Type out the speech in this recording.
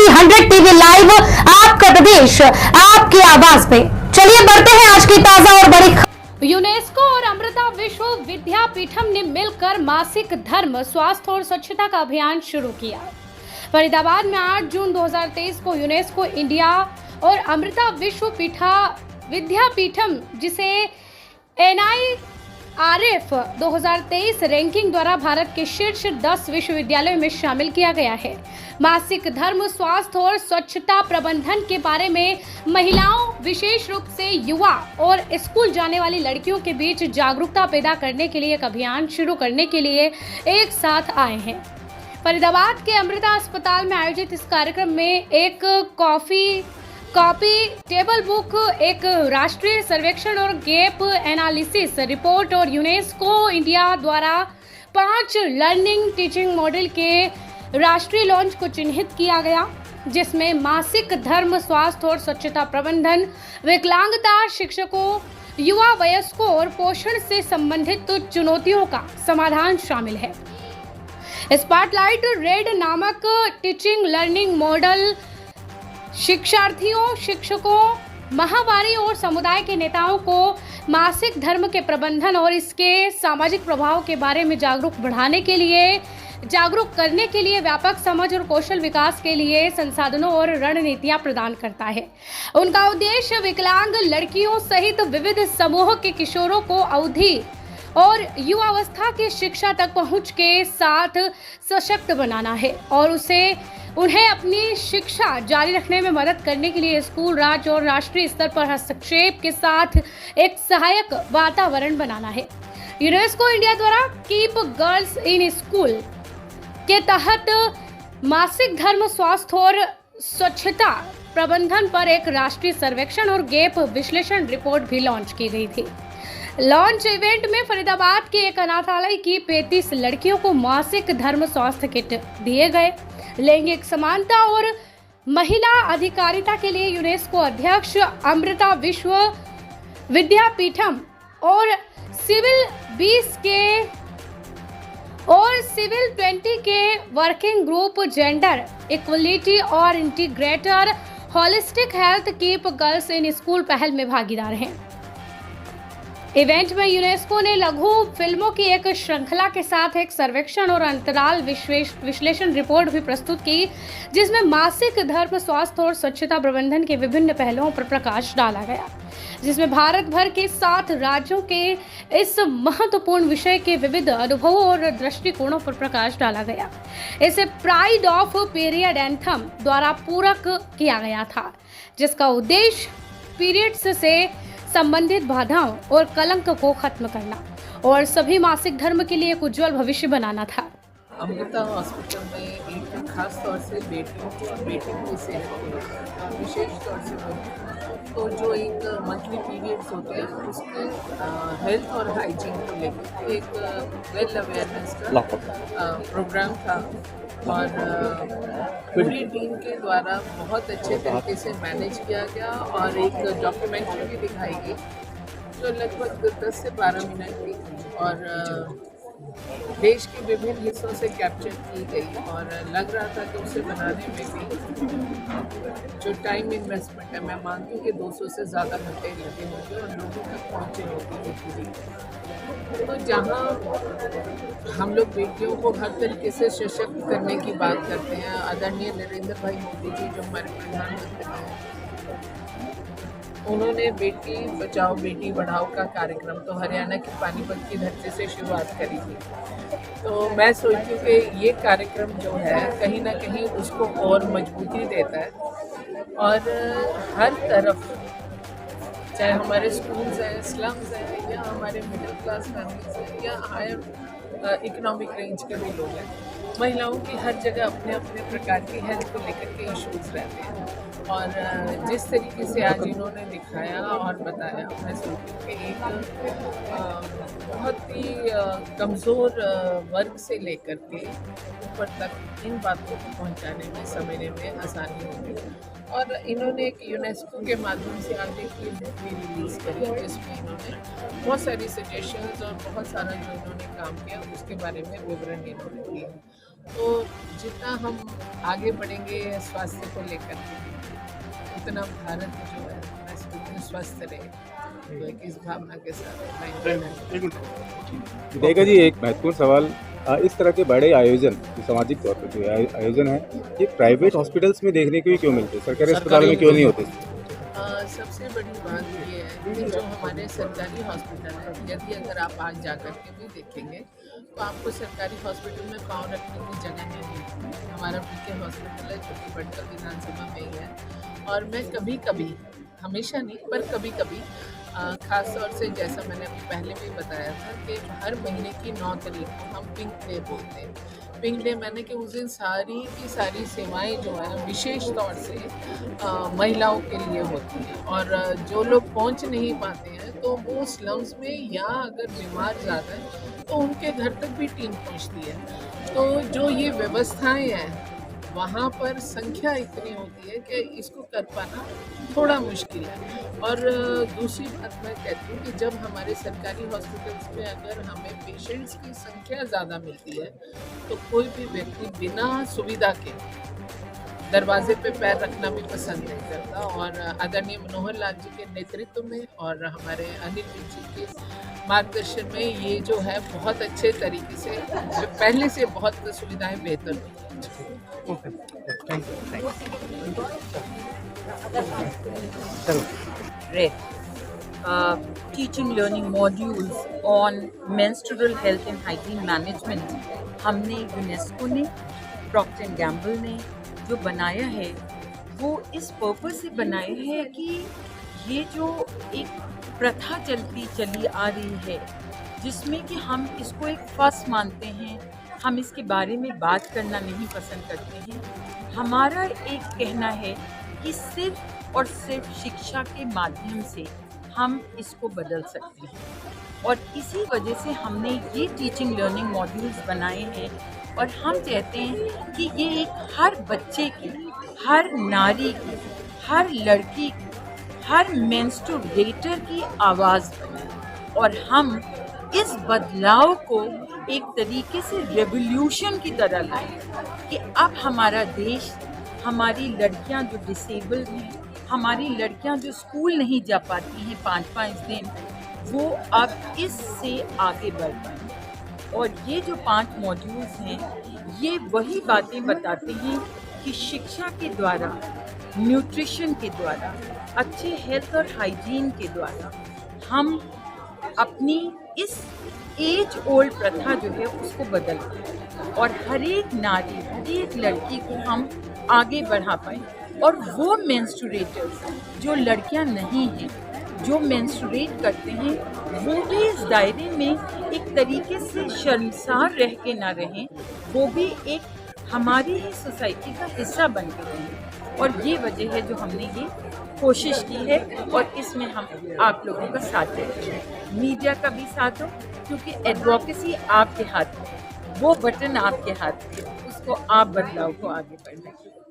100 TV live, आपका प्रदेश आपकी आवाज पे। चलिए बढ़ते हैं आज की ताजा और बड़ी। यूनेस्को और अमृता विश्व विद्यापीठम ने मिलकर मासिक धर्म, स्वास्थ्य और स्वच्छता का अभियान शुरू किया। फरीदाबाद में 8 जून 2023 को यूनेस्को इंडिया और अमृता विश्व विद्यापीठम, जिसे NIRF 2023 रैंकिंग द्वारा भारत के शीर्ष 10 विश्वविद्यालयों में शामिल किया गया है, मासिक धर्म, स्वास्थ्य और स्वच्छता प्रबंधन के बारे में महिलाओं, विशेष रूप से युवा और स्कूल जाने वाली लड़कियों के बीच जागरूकता पैदा करने के लिए एक अभियान शुरू करने के लिए एक साथ आए हैं। फरीदाबाद के अमृता अस्पताल में आयोजित इस कार्यक्रम में एक कॉपी टेबल बुक, एक राष्ट्रीय सर्वेक्षण और गैप एनालिसिस रिपोर्ट और यूनेस्को इंडिया द्वारा 5 लर्निंग टीचिंग मॉडल के राष्ट्रीय लॉन्च को चिन्हित किया गया, जिसमें मासिक धर्म, स्वास्थ्य और स्वच्छता प्रबंधन, विकलांगता, शिक्षकों, युवा, वयस्कों और पोषण से संबंधित चुनौतियों का समाधान शामिल है। स्पॉटलाइट रेड नामक टीचिंग लर्निंग मॉडल शिक्षार्थियों, शिक्षकों, माहवारी और समुदाय के नेताओं को मासिक धर्म के प्रबंधन और इसके सामाजिक प्रभाव के बारे में जागरूक करने के लिए व्यापक समझ और कौशल विकास के लिए संसाधनों और रणनीतियां प्रदान करता है। उनका उद्देश्य विकलांग लड़कियों सहित विविध समूह के किशोरों को अवधि और युवावस्था की शिक्षा तक पहुंच के साथ सशक्त बनाना है और उन्हें अपनी शिक्षा जारी रखने में मदद करने के लिए स्कूल, राज्य और राष्ट्रीय स्तर पर हस्तक्षेप के साथ एक सहायक वातावरण बनाना है। यूनेस्को इंडिया द्वारा कीप गर्ल्स इन स्कूल के तहत मासिक धर्म, स्वास्थ्य और स्वच्छता प्रबंधन पर एक राष्ट्रीय सर्वेक्षण और गैप विश्लेषण रिपोर्ट भी लॉन्च की गई थी। लॉन्च इवेंट में फरीदाबाद के एक अनाथालय की 35 लड़कियों को मासिक धर्म स्वास्थ्य किट दिए गए। लैंगिक समानता और महिला अधिकारिता के लिए यूनेस्को अध्यक्ष अमृता विश्व विद्यापीठम और सिविल 20 के वर्किंग ग्रुप जेंडर इक्वलिटी और integrator holistic health keep girls in school पहल में भागीदार हैं। इवेंट में यूनेस्को ने लघु फिल्मों की एक श्रृंखला के साथ एक सर्वेक्षण और अंतराल विश्लेषण रिपोर्ट भी प्रस्तुत की, जिसमें मासिक धर्म, स्वास्थ्य और स्वच्छता प्रबंधन के विभिन्न पहलुओं पर प्रकाश डाला गया, जिसमें भारत भर के 7 राज्यों के इस महत्वपूर्ण विषय के विविध अनुभवों और दृष्टिकोणों पर प्रकाश डाला गया। इसे प्राइड ऑफ पीरियड एंथम द्वारा पूरक किया गया था, जिसका उद्देश्य पीरियड्स से संबंधित बाधाओं और कलंक को खत्म करना और सभी मासिक धर्म के लिए एक उज्जवल भविष्य बनाना था। अमृता हॉस्पिटल में एक खास तौर से बेटियों की सेहत को विशेष तौर से तो जो एक मंथली पीरियड्स होते हैं उसके हेल्थ और हाइजीन को लेकर एक वेल अवेयरनेस का प्रोग्राम था और पूरी टीम के द्वारा बहुत अच्छे तरीके से मैनेज किया गया और एक डॉक्यूमेंट्री भी दिखाई गई जो लगभग 10 से 12 मिनट की और देश के विभिन्न हिस्सों से कैप्चर की गई और लग रहा था कि उसे बनाने में भी जो टाइम इन्वेस्टमेंट है, मैं मानती हूँ कि 200 से ज़्यादा घंटे लगे होंगे और लोगों तक पहुँचे होंगे। तो जहाँ हम लोग बेटियों को हर तरीके से सशक्त करने की बात करते हैं, आदरणीय नरेंद्र भाई मोदी जी जो हमारे प्रधानमंत्री हैं, उन्होंने बेटी बचाओ बेटी बढ़ाओ का कार्यक्रम तो हरियाणा की पानीपत की धरती से शुरुआत करी थी। तो मैं सोचती हूँ कि ये कार्यक्रम जो है कहीं ना कहीं उसको और मजबूती देता है और हर तरफ, चाहे हमारे स्कूल्स हैं, स्लम्स हैं या हमारे मिडिल क्लास फैमिलीज हैं या हायर इकोनॉमिक रेंज के भी लोग हैं, महिलाओं की हर जगह अपने अपने प्रकार की हेल्थ को लेकर के इश्यूज रहते हैं और जिस तरीके से आज इन्होंने दिखाया और बताया, मैं सोचती हूँ कि एक बहुत ही कमज़ोर वर्ग से लेकर के ऊपर तक इन बातों को पहुँचाने में, समझने में आसानी होगी। और इन्होंने एक यूनेस्को के माध्यम से आज एक बुक भी रिलीज़ करी जिसमें इन्होंने बहुत सारी सजेशंस और बहुत सारा जो इन्होंने काम किया उसके बारे में विवरण इन्होंने दिया तो जितना हम आगे बढ़ेंगे स्वास्थ्य को लेकर के, उतना भारत जो है मैं सोचती हूँ स्वस्थ रहे। तो एक इस भावना के साथ मैं विधायिका जी, एक महत्वपूर्ण सवाल, इस तरह के बड़े आयोजन जो सामाजिक तौर पर जो आयोजन है, ये प्राइवेट हॉस्पिटल्स में देखने को ही क्यों मिलते हैं, सरकारी अस्पतालों में क्यों नहीं होते? सबसे बड़ी बात ये है कि जो हमारे सरकारी हॉस्पिटल है, यदि अगर आप आज जाकर के भी देखेंगे तो आपको सरकारी हॉस्पिटल में पाँव रखने की जगह नहीं मिलती। हमारा पीके हॉस्पिटल है जो कि बड़कर विधानसभा में ही है, और मैं कभी कभी, हमेशा नहीं पर कभी कभी, ख़ास तौर से जैसा मैंने अभी पहले भी बताया था कि हर महीने की 9 तारीख को हम पिंक डे बोलते हैं। पिंक डे मैंने कि उस दिन सारी की सारी सेवाएं जो है ना विशेष तौर से महिलाओं के लिए होती हैं, और जो लोग पहुंच नहीं पाते हैं तो वो स्लम्स में, या अगर बीमार ज़्यादा है तो उनके घर तक भी टीम पहुंचती है। तो जो ये व्यवस्थाएं हैं वहाँ पर संख्या इतनी होती है कि इसको कर पाना थोड़ा मुश्किल है। और दूसरी बात मैं कहती हूँ कि जब हमारे सरकारी हॉस्पिटल्स में अगर हमें पेशेंट्स की संख्या ज़्यादा मिलती है तो कोई भी व्यक्ति बिना सुविधा के दरवाजे पे पैर रखना भी पसंद नहीं करता। और आदरणीय मनोहर लाल जी के नेतृत्व में और हमारे अनिल विज जी के मार्गदर्शन में ये जो है बहुत अच्छे तरीके से, पहले से बहुत सुविधाएं बेहतर होती हैं। Great. Teaching learning modules on menstrual health and hygiene management हमने यूनेस्को ने, प्रॉक्टर एंड गैम्बल ने जो बनाया है वो इस पर्पस से बनाया है कि ये जो एक प्रथा चली आ रही है जिसमें कि हम इसको एक फर्स्ट मानते हैं, हम इसके बारे में बात करना नहीं पसंद करते हैं। हमारा एक कहना है कि सिर्फ और सिर्फ शिक्षा के माध्यम से हम इसको बदल सकते हैं, और इसी वजह से हमने ये टीचिंग लर्निंग मॉड्यूल्स बनाए हैं। और हम चाहते हैं कि ये एक हर बच्चे की, हर नारी की, हर लड़की की, हर मेंस्ट्रुएटर की आवाज़ बने, और हम इस बदलाव को एक तरीके से रेवोल्यूशन की तरह लाएं कि अब हमारा देश, हमारी लड़कियां जो डिसेबल्ड हैं, हमारी लड़कियां जो स्कूल नहीं जा पाती हैं 5-5 दिन, वो अब इससे आगे बढ़ पाएं। और ये जो 5 मॉड्यूल्स हैं ये वही बातें बताते हैं कि शिक्षा के द्वारा, न्यूट्रिशन के द्वारा, अच्छे हेल्थ और हाइजीन के द्वारा हम अपनी इस एज ओल्ड प्रथा जो है उसको बदल पाएं, और हर एक नारी, हर एक लड़की को हम आगे बढ़ा पाएं। और वो मेंस्ट्रुएटर्स जो लड़कियां नहीं हैं, जो मेंस्ट्रुएट करते हैं, वो भी इस दायरे में एक तरीके से शर्मसार रह के ना रहें, वो भी एक हमारी ही सोसाइटी का हिस्सा बन के रहें। और ये वजह है जो हमने ये कोशिश की है, और इसमें हम आप लोगों का साथ देते हैं, मीडिया का भी साथ हो, क्योंकि एडवोकेसी आपके हाथ में है, वो बटन आपके हाथ में है, उसको आप बदलाव को आगे बढ़ाएं।